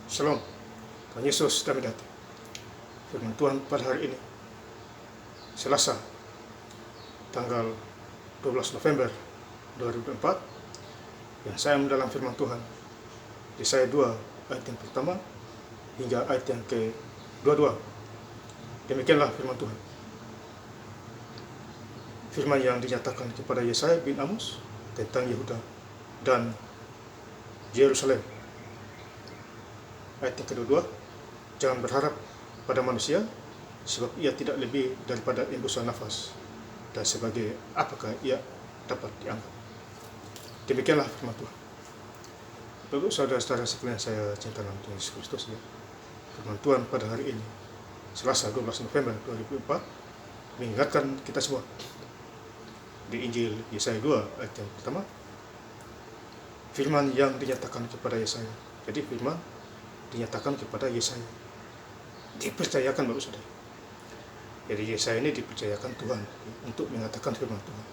Shalom, Tuhan Yesus damai hati. Firman Tuhan pada hari ini, Selasa, tanggal 12 November 2024, yang saya mendalam firman Tuhan, Yesaya 2 ayat yang pertama hingga ayat yang ke-22. Demikianlah firman Tuhan. Firman yang dinyatakan kepada Yesaya bin Amos tentang Yehuda dan Yerusalem. Ayat yang kedua, jangan berharap pada manusia, sebab ia tidak lebih daripada embusan nafas, dan sebagai apakah ia dapat dianggap. Demikianlah firman Tuhan. Bapak saudara-saudara sekalian saya cinta dalam Tuhan Yesus Kristus, ya. Firman Tuhan pada hari ini, Selasa 12 November 2004, mengingatkan kita semua di Injil Yesaya 2 ayat yang pertama, firman yang dinyatakan kepada Yesaya. Jadi firman dinyatakan kepada Yesaya, dipercayakan Bapak Saudara. Jadi Yesaya ini dipercayakan Tuhan untuk mengatakan firman Tuhan,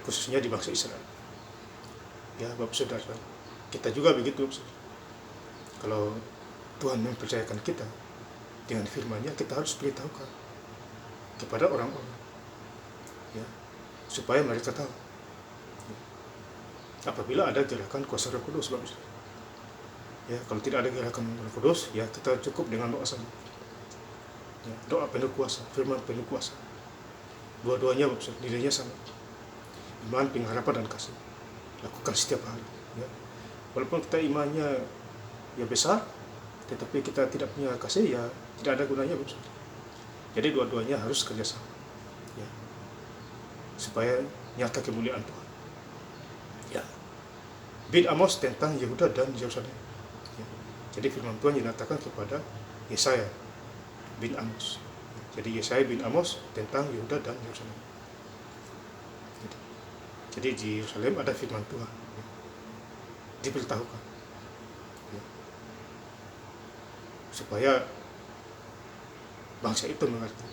khususnya di bangsa Israel. Ya Bapak Saudara, kita juga begitu Bapak Saudara. Kalau Tuhan mempercayakan kita dengan firman-Nya, kita harus beritahukan kepada orang-orang, ya, supaya mereka tahu. Apabila ada gerakan kuasa Roh Kudus, Bapak Saudara. Ya, kalau tidak ada gerakan Roh Kudus, ya kita cukup dengan doa saja. Ya, doa penuh kuasa, firman penuh kuasa. Dua-duanya nilainya sama. Iman, pengharapan, dan kasih. Lakukan setiap hari. Ya. Walaupun kita imannya ya besar, tetapi kita tidak punya kasih, ya tidak ada gunanya. Jadi dua-duanya harus kerjasama. Ya. Supaya nyata kemuliaan Tuhan. Ya. Bin Amos tentang Yehuda dan Yerusalem. Jadi firman Tuhan dinyatakan kepada Yesaya bin Amos. Jadi Yesaya bin Amos tentang Yehuda dan Yerusalem. Jadi di Yerusalem ada firman Tuhan, diberitahukan, supaya bangsa itu mengerti.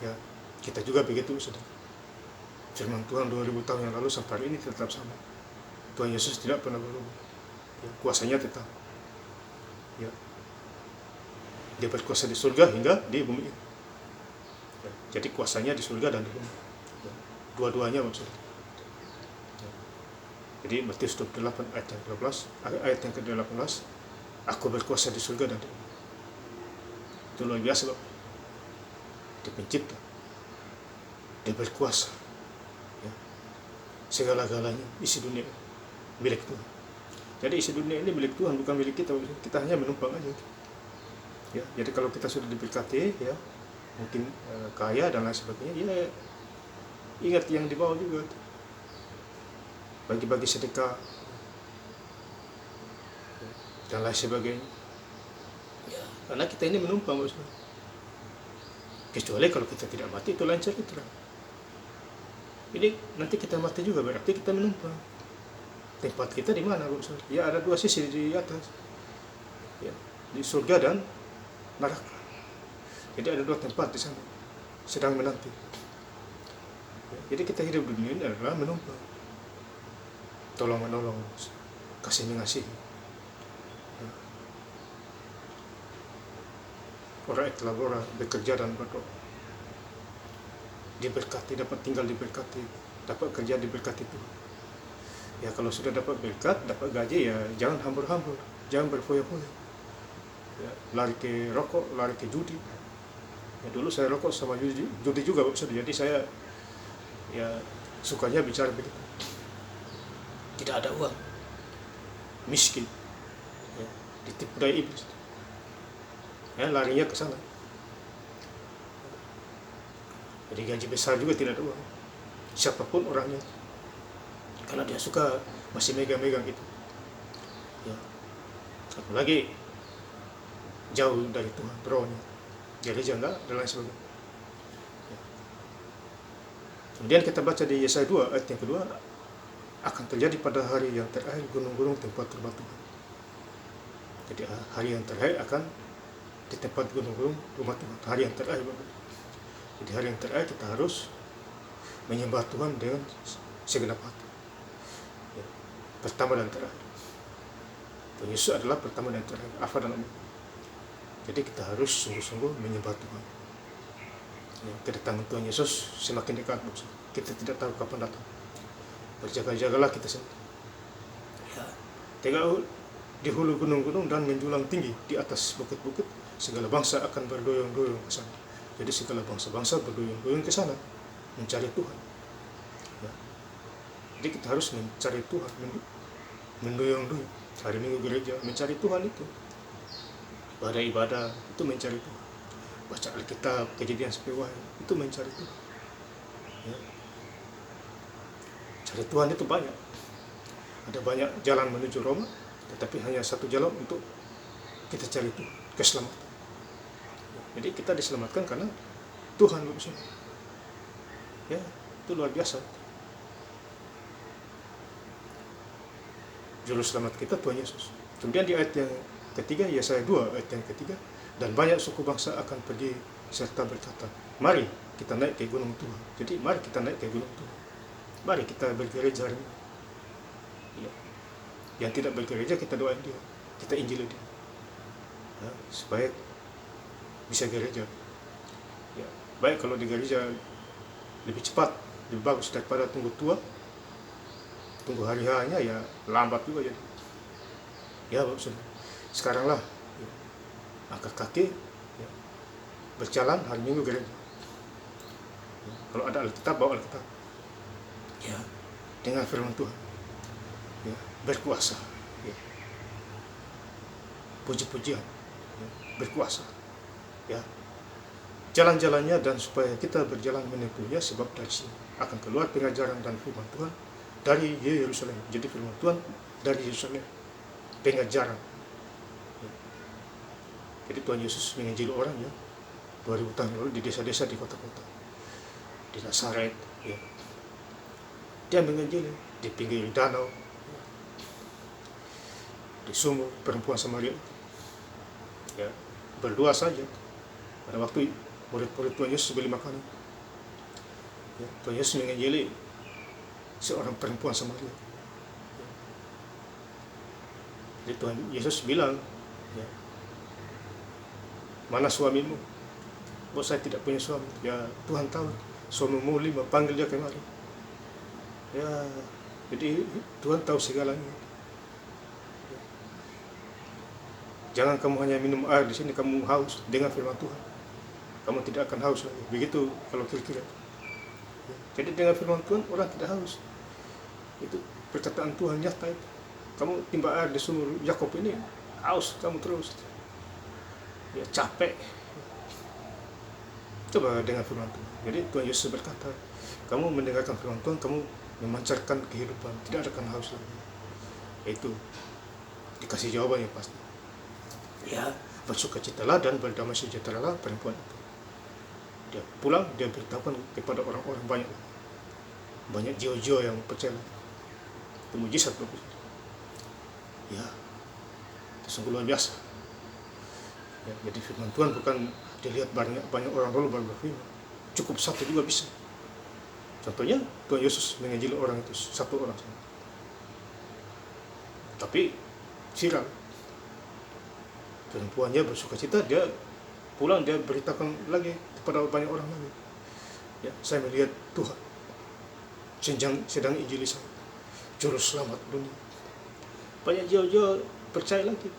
Ya, kita juga begitu, saudara. Firman Tuhan 2000 tahun yang lalu sampai hari ini tetap sama. Tuhan Yesus tidak pernah berubah. Ya, kuasanya tetap. Ya. Dia berkuasa di surga hingga di bumi. Ya, jadi kuasanya di surga dan di bumi. Ya, dua-duanya maksudnya. Ya. Jadi Matius 28 ayat yang 12, ayat yang ke-18, aku berkuasa di surga dan di bumi. Itu luar biasa, Bapak. Dia pencipta. Dia berkuasa. Ya. Segala-galanya, isi dunia milik Tuhan. Jadi isi dunia ini milik Tuhan, bukan milik kita. Kita hanya menumpang aja. Ya, jadi kalau kita sudah diberkati, ya mungkin kaya dan lain sebagainya, ya ingat yang di bawah juga. Bagi-bagi sedekah dan lain sebagainya. Ya, karena kita ini menumpang, maksudnya. Kecuali kalau kita tidak mati, itu lain cerita. Ini nanti kita mati juga, berarti kita menumpang. Tempat kita di mana, Bapak Saudara? Ya ada dua sisi di atas, ya, di surga dan neraka. Jadi ada dua tempat di sana, sedang menanti. Ya, jadi kita hidup di dunia ini adalah menumpang, tolong menolong, kasih mengasihi. Ya. Orang itu orang bekerja dan berdoa, diberkati, dapat tinggal diberkati, dapat kerja diberkati Tuhan. Ya kalau sudah dapat berkat, dapat gaji, ya jangan hambur-hambur, jangan berfoya-foya. Ya, lari ke rokok, lari ke judi. Ya, dulu saya rokok sama judi juga, Bapak Saudara. Jadi saya ya sukanya bicara begitu. Tidak ada uang, miskin, ya, ditipu daya iblis. Ya, larinya ke sana. Jadi gaji besar juga tidak ada uang. Siapapun orangnya. Karena dia suka masih megang-megang gitu. Ya. Apalagi jauh dari Tuhan, rohnya. Jadi jangan dan lain sebagainya. Ya. Kemudian kita baca di Yesaya 2 ayat yang kedua, akan terjadi pada hari yang terakhir gunung-gunung tempat rumah Tuhan. Jadi hari yang terakhir akan di tempat gunung-gunung rumah Tuhan. Hari yang terakhir, Bapak. Jadi hari yang terakhir kita harus menyembah Tuhan dengan segenap hati. pertama dan terakhir. Tuhan Yesus adalah pertama dan terakhir, Alfa dan Omega. Jadi kita harus sungguh-sungguh menyembah Tuhan. Ya, kedatangan Tuhan Yesus semakin dekat, bos. Kita tidak tahu kapan datang. Berjaga-jagalah kita sendiri. Ya, tegak di hulu gunung-gunung dan menjulang tinggi di atas bukit-bukit, segala bangsa akan berdoyong-doyong ke sana. Jadi segala bangsa-bangsa berdoyong-doyong ke sana mencari Tuhan. Ya. Jadi kita harus mencari Tuhan, mendoyong-doyong. Hari Minggu gereja mencari Tuhan itu. Ibadah itu mencari Tuhan. Baca Alkitab, Kejadian sampai Wahyu itu mencari Tuhan. Ya. Cari Tuhan itu banyak. Ada banyak jalan menuju Roma, tetapi hanya satu jalan untuk kita cari Tuhan, keselamatan. Jadi kita diselamatkan karena Tuhan bersama. Ya, itu luar biasa. Juru selamat kita Tuhan Yesus. Kemudian di ayat yang ketiga, Yesaya 2 ayat yang ketiga, dan banyak suku bangsa akan pergi serta berkata, mari kita naik ke gunung Tuhan. Jadi mari kita naik ke gunung Tuhan. Mari kita bergereja hari ini. Ya. Yang tidak bergereja kita doain dia, kita injili dia, ya, supaya bisa gereja. Ya, baik kalau di gereja lebih cepat, lebih bagus daripada tunggu hari hanya ya lambat juga jadi. Ya bagus. Sekarang lah, ya, angkat kaki, ya, berjalan hari Minggu gereja. Ya, kalau ada Alkitab, bawa Alkitab. Ya, dengar firman Tuhan. Ya, berkuasa. Ya. Puji-pujian, ya, berkuasa. Ya. Jalan-jalannya dan supaya kita berjalan menempuhnya, sebab dari sini akan keluar pengajaran dan firman Tuhan dari Yerusalem. Jadi firman Tuhan dari Yerusalem, pengajaran. Ya. Jadi Tuhan Yesus menginjili orang ya 2000 tahun lalu di desa-desa, di kota-kota, di Nazaret. Ya. Dia menginjili di pinggir danau, ya, di sumur perempuan Samaria. Ya, berdua saja. Pada waktu murid-murid Tuhan Yesus beli makanan, ya, Tuhan Yesus menginjili seorang perempuan Samaria. Ya. Jadi Tuhan Yesus bilang, ya, mana suamimu? Oh, saya tidak punya suami. Ya, Tuhan tahu suamimu 5, panggil dia kemari. Ya, jadi Tuhan tahu segalanya. Ya. Jangan kamu hanya minum air di sini, kamu haus dengan firman Tuhan. Kamu tidak akan haus lagi. Begitu kalau kira-kira. Ya. Jadi dengan firman Tuhan orang tidak haus. Itu perkataan Tuhan nyata itu. Kamu timba air di sumur Yakob ini, haus kamu terus. Ya, capek. Coba dengan firman Tuhan. Jadi Tuhan Yesus berkata, kamu mendengarkan firman Tuhan, kamu memancarkan kehidupan, tidak akan haus lagi. Itu dikasih jawaban yang pasti. Ya, bersukacitalah dan berdamai sejahteralah perempuan itu. Dia pulang, dia beritahukan kepada orang-orang banyak jiwa-jiwa yang percaya. Itu mujizat bagus. Ya, itu sungguh luar biasa. Ya, jadi firman Tuhan bukan dilihat banyak orang lalu baru berfirman. Cukup satu juga bisa. Contohnya Tuhan Yesus menginjili orang itu satu orang saja. Tapi viral. Perempuannya bersukacita, dia pulang, dia beritakan lagi kepada banyak orang lagi. Ya, saya melihat Tuhan sedang injili saya, juru selamat dunia. Banyak jiwa-jiwa percaya lagi.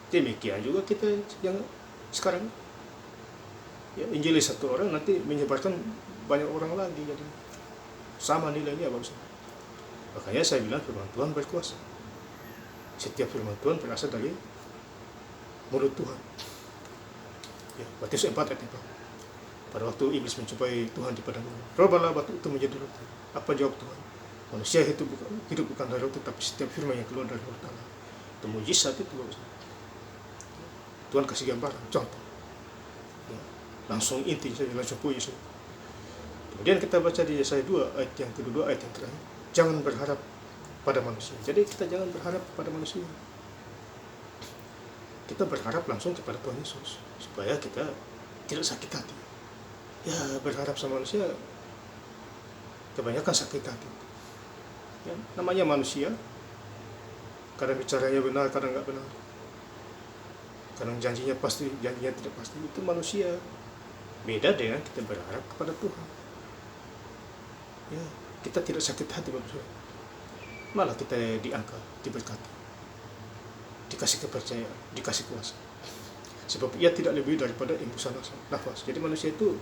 Demikian juga kita yang sekarang. Ya, injili satu orang nanti menyebarkan banyak orang lagi, jadi sama nilainya bagus. Makanya saya bilang firman Tuhan berkuasa. Setiap firman Tuhan berasal dari mulut Tuhan. Ya, Matius 4 ayat 4. Pada waktu iblis mencobai Tuhan di padang gurun, robalah batu itu menjadi roti. Apa jawab Tuhan? Manusia hidup bukan dari roti, tapi setiap firman yang keluar dari mulut Allah. Itu mujizat itu bagus. Tuhan kasih gambaran, contoh. Ya, langsung inti saja, langsung puji saja. Kemudian kita baca di Yesaya 2 ayat yang kedua, ayat yang terakhir, jangan berharap pada manusia. Jadi kita jangan berharap pada manusia. Kita berharap langsung kepada Tuhan Yesus supaya kita tidak sakit hati. Ya, berharap sama manusia kebanyakan sakit hati. Ya, namanya manusia, Kadang bicaranya benar, kadang nggak benar. Kadang janjinya pasti, janjinya tidak pasti. Itu manusia. Beda dengan kita berharap kepada Tuhan. Ya, kita tidak sakit hati, Bapak Saudara. Malah kita diangkat, diberkati, dikasih kepercayaan, dikasih kuasa. Sebab ia tidak lebih daripada embusan nafas. Jadi manusia itu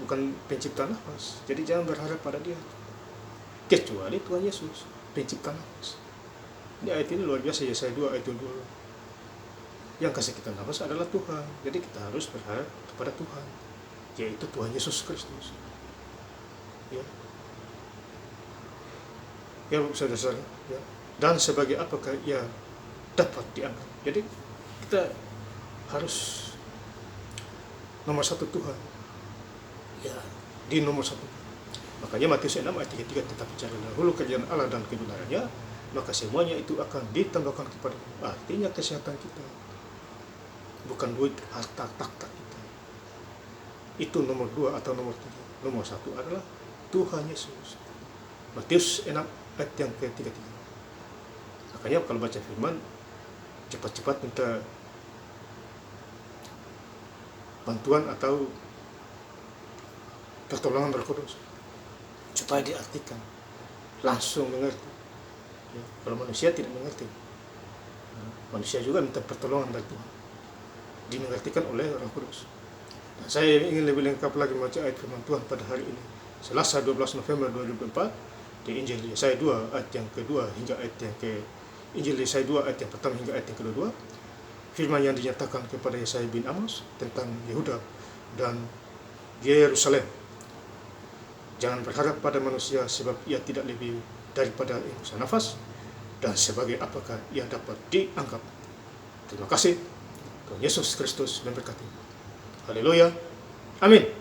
bukan pencipta nafas. Jadi jangan berharap pada dia. Kecuali Tuhan Yesus, pencipta nafas. Ini ayat ini luar biasa, Yesaya 2 ayat 2. Yang kasih kita nafas adalah Tuhan. Jadi kita harus berharap kepada Tuhan, yaitu Tuhan Yesus Kristus. Ya, ya saudara-saudara. Ya. Dan sebagai apakah ia dapat diangkat? Jadi kita harus nomor satu Tuhan. Ya, di nomor satu. Makanya Matius 6 ayat 33, tetapi cari dahulu kerajaan Allah dan kebenarannya, maka semuanya itu akan ditambahkan kepada. Artinya kesehatan kita, bukan duit, harta, takhta kita. Itu nomor 2 atau nomor 3. Nomor 1 adalah Tuhan Yesus. Matius 6 ayat yang ke-33. Makanya kalau baca firman, cepat-cepat minta bantuan atau pertolongan Roh Kudus supaya diartikan, langsung mengerti. Ya, kalau manusia tidak mengerti, manusia juga minta pertolongan dari Tuhan, dimengertikan oleh Roh Kudus. Nah, saya ingin lebih lengkap lagi membaca ayat firman Tuhan pada hari ini, Selasa 12 November 2024, di Injil Yesaya 2 ayat yang kedua hingga ayat yang ke Injil Yesaya 2 ayat yang pertama hingga ayat yang kedua. Firman yang dinyatakan kepada Yesaya bin Amos tentang Yehuda dan Yerusalem. Jangan berharap pada manusia, sebab ia tidak lebih daripada embusan nafas, dan sebagai apakah ia dapat dianggap. Terima kasih. Tuhan Yesus Kristus memberkati. Haleluya. Amin.